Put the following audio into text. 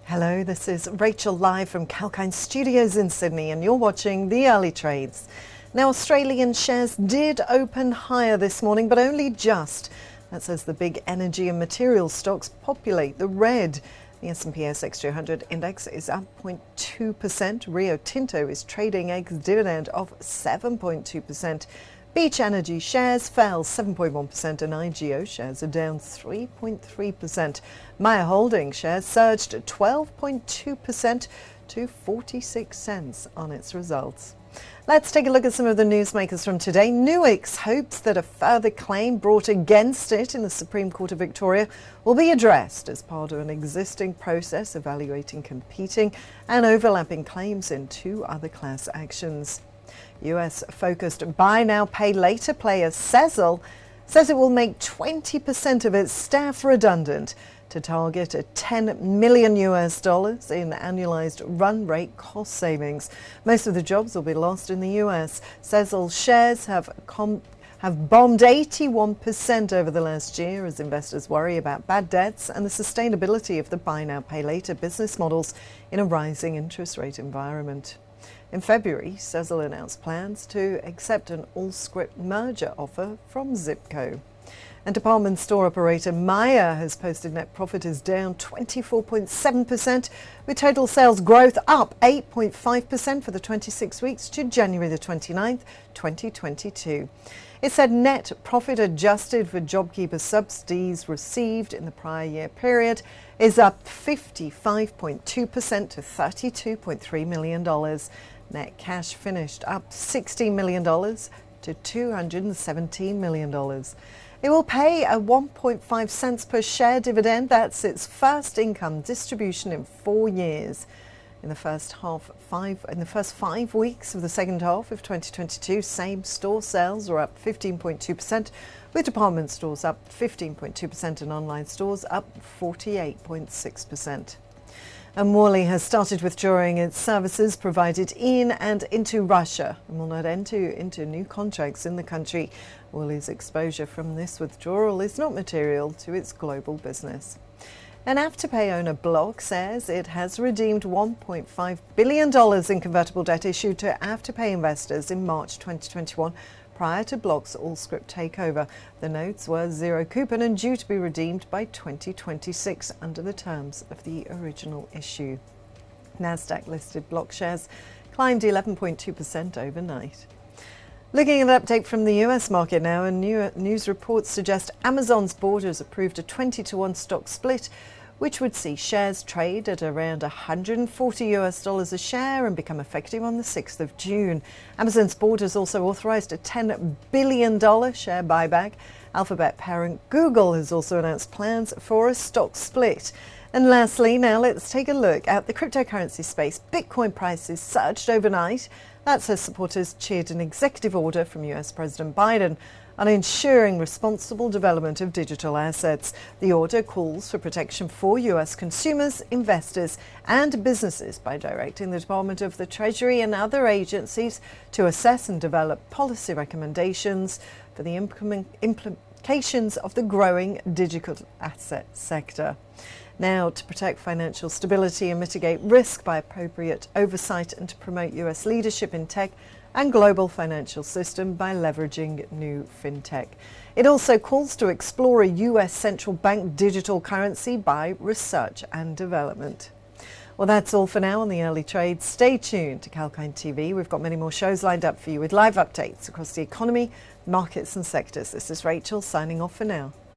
Hello, this is Rachel live from Kalkine Studios in Sydney, and you're watching the early trades. Now, Australian shares did open higher this morning, but only just. That's as the big energy and materials stocks populate the red. The S&P ASX 200 index is up 0.2%. Rio Tinto is trading ex-dividend of 7.2%. Beach Energy shares fell 7.1% and IGO shares are down 3.3%. Myer Holdings shares surged 12.2% to 46 cents on its results. Let's take a look at some of the newsmakers from today. Nuix hopes that a further claim brought against it in the Supreme Court of Victoria will be addressed as part of an existing process evaluating competing and overlapping claims in two other class actions. US-focused buy now, pay later player sezzle says it will make 20% of its staff redundant to target a $10 million in annualized run rate cost savings. Most of the jobs will be lost in the US. Sezzle shares have bombed 81% over the last year as investors worry about bad debts and the sustainability of the buy now, pay later business models in a rising interest rate environment. In February, Sezzle announced plans to accept an all-scrip merger offer from Zipco. And department store operator Myer has posted net profit is down 24.7%, with total sales growth up 8.5% for the 26 weeks to January the 29th, 2022. It said net profit adjusted for JobKeeper subsidies received in the prior year period is up 55.2% to $32.3 million. Net cash finished up $16 million to $217 million. It will pay a 1.5 cents per share dividend. That's its first income distribution in 4 years. In the first 5 weeks of the second half of 2022, same-store sales were up 15.2%, with department stores up 15.2% and online stores up 48.6%. And Worley has started withdrawing its services provided in and into Russia and will not enter into new contracts in the country. Worley's exposure from this withdrawal is not material to its global business. An Afterpay-owner Block says it has redeemed $1.5 billion in convertible debt issued to Afterpay investors in March 2021 prior to Block's all-scrip takeover. The notes were zero coupon and due to be redeemed by 2026 under the terms of the original issue. Nasdaq-listed Block shares climbed 11.2% overnight. Looking at an update from the US market now, and news reports suggest Amazon's board has approved a 20-to-1 stock split, which would see shares trade at around $140 a share and become effective on the 6th of June. Amazon's board has also authorized a $10 billion share buyback. Alphabet parent Google has also announced plans for a stock split. And lastly, now let's take a look at the cryptocurrency space. Bitcoin prices surged overnight. That's as supporters cheered an executive order from US President Biden on ensuring responsible development of digital assets. The order calls for protection for US consumers, investors and businesses by directing the Department of the Treasury and other agencies to assess and develop policy recommendations for the implications of the growing digital asset sector. Now, to protect financial stability and mitigate risk by appropriate oversight and to promote US leadership in tech and global financial system by leveraging new fintech. It also calls to explore a US central bank digital currency by research and development. Well, that's all for now on the early trades. Stay tuned to Kalkine TV. We've got many more shows lined up for you with live updates across the economy, markets and sectors. This is Rachel signing off for now.